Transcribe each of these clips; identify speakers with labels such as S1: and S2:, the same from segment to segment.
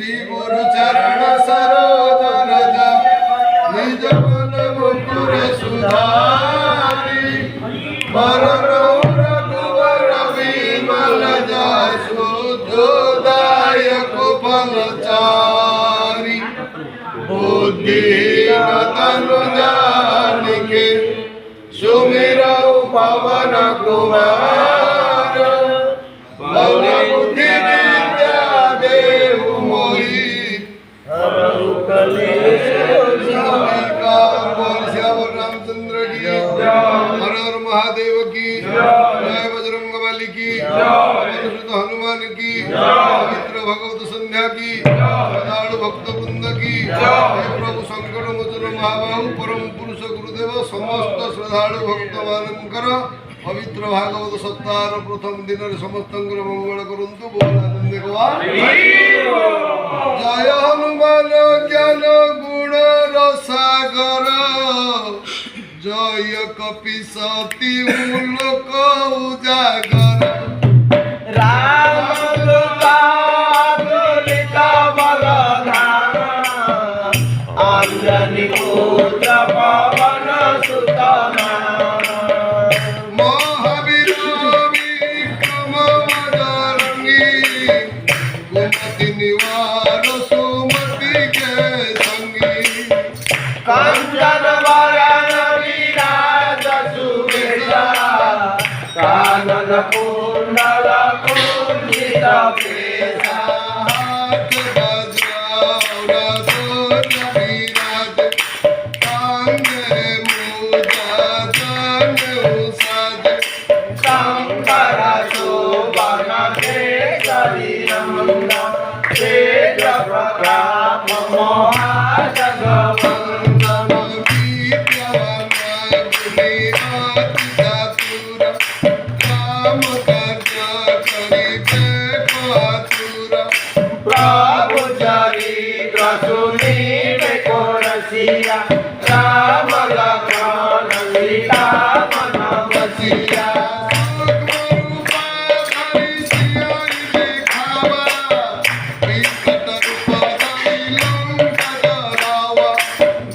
S1: श्री गुरु चरण सरोज रज निज मन मुकुर सुधारी वरण रघुवर विमल जसु दायक फलचारी बुद्धिहीन तनु जानिके सुमिरौ पवन कुमार बल बुद्धि विद्या देहु मोहि हरहु कलेश रामचंद्र की हर हर महादेव की जय बजरंग बली की हनुमान की पवित्र भगवत संध्या की श्रद्धालु भक्त वृंद की हे प्रभु संकट मोचन महाबाहु परम पुरुष गुरुदेव समस्त श्रद्धालु भक्त मानकर पवित्र भागवत सप्ताह प्रथम दिन समस्त मंगल करंतु बोल आनंद जय हनुमान ज्ञान गुण रसागर जय कपिसती लोक उजागर
S2: अंजनी पुत्र पवन सुत
S1: महावीर विक्रम बजरंगी कुमति निवार सुमति के संगी
S2: कंचन वरण विराज सुबेसा कानन कुंडल कुंजित केसा
S1: हाथ वज्र विराज कांधे मुजा जनेऊ साज
S2: शंकर शोभन केसरी नंदन तेज प्रताप महाजगवंदन
S1: विद्यावान गुणी चातुर काम कार्य करिबे आतुर
S2: प्रभु चरित्र सुनीबे को रसिया राम लखन सीता मन बसिया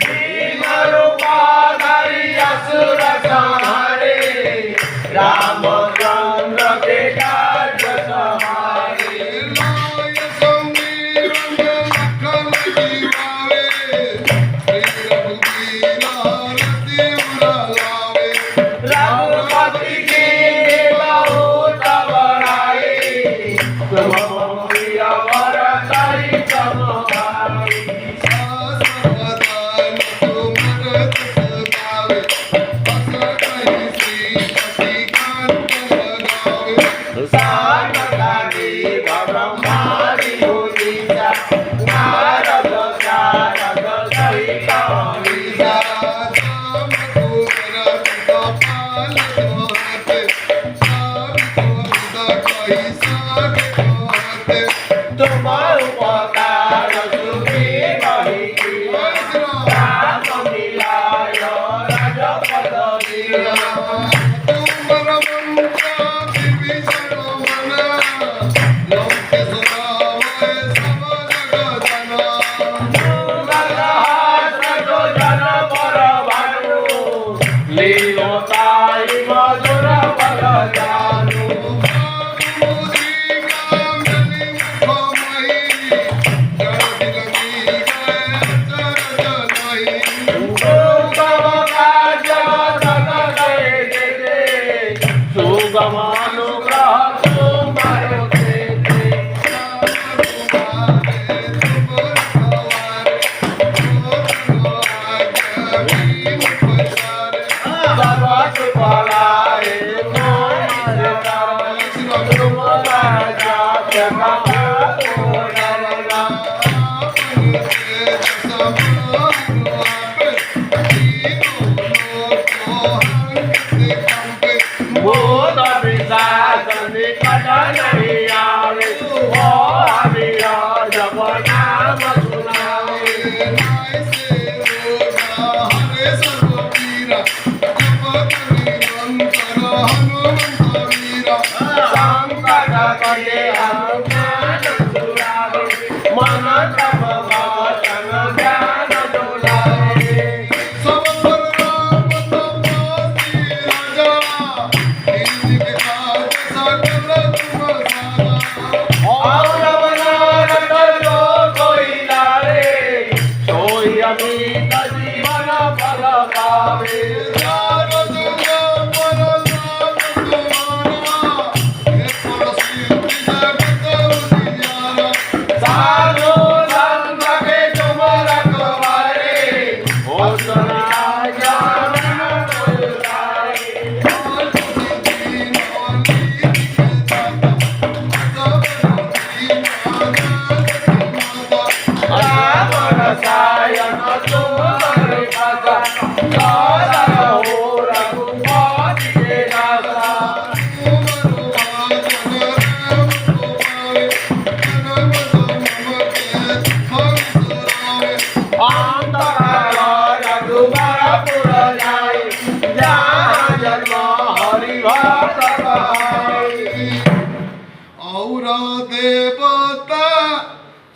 S2: भीम रूपाधरि असुर संहारे रामचंद्र के काज सवारे रघुपति की बहुत बड़ाई तुम प्रिय वरदाई तुम भाई सानकादि ब्रह्मादि मुनीसा नारद शारद सहित अहिसा तुम उपकार सुखी बही राम मिलाय राजपद दिया लीलोताई मधुर बल जानू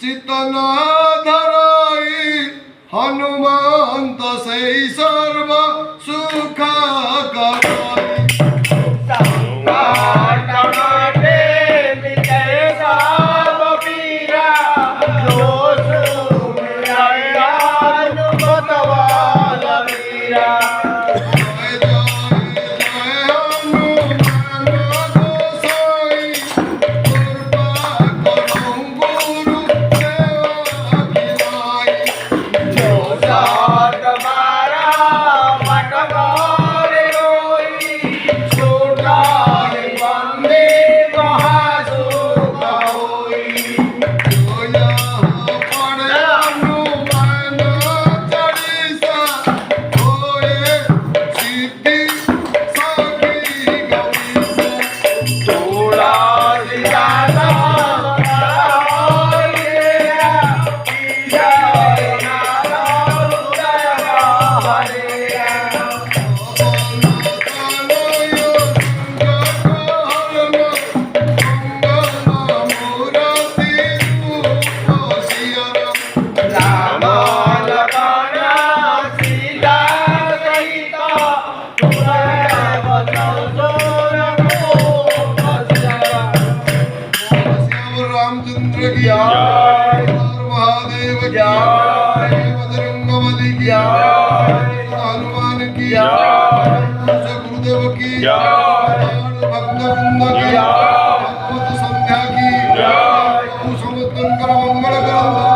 S1: चितना धराई हनुमंत से सर्व सुख कराई
S2: संकटमटे मिटे सब पीरा जो सुमिरया हनुमत बल वीरा
S1: जय जय जय हनुमान गोसाई कृपा करो गुरु सेवा खिलाई
S2: जो सात मारा मट मारे रोई छूटाई बंदे महासुख होई
S1: जोया पढ़े हनुमान चालीसा होए सिद्धि साखी गौरीसा
S2: थोड़ा जियादा
S1: रामचंद्र की जय महादेव की जय बजरंगबली की जय हनुमान की जय गुरुदेव की जय भक्त वृंद की जय संध्या की जय समुद्र मंगल ग्रंथ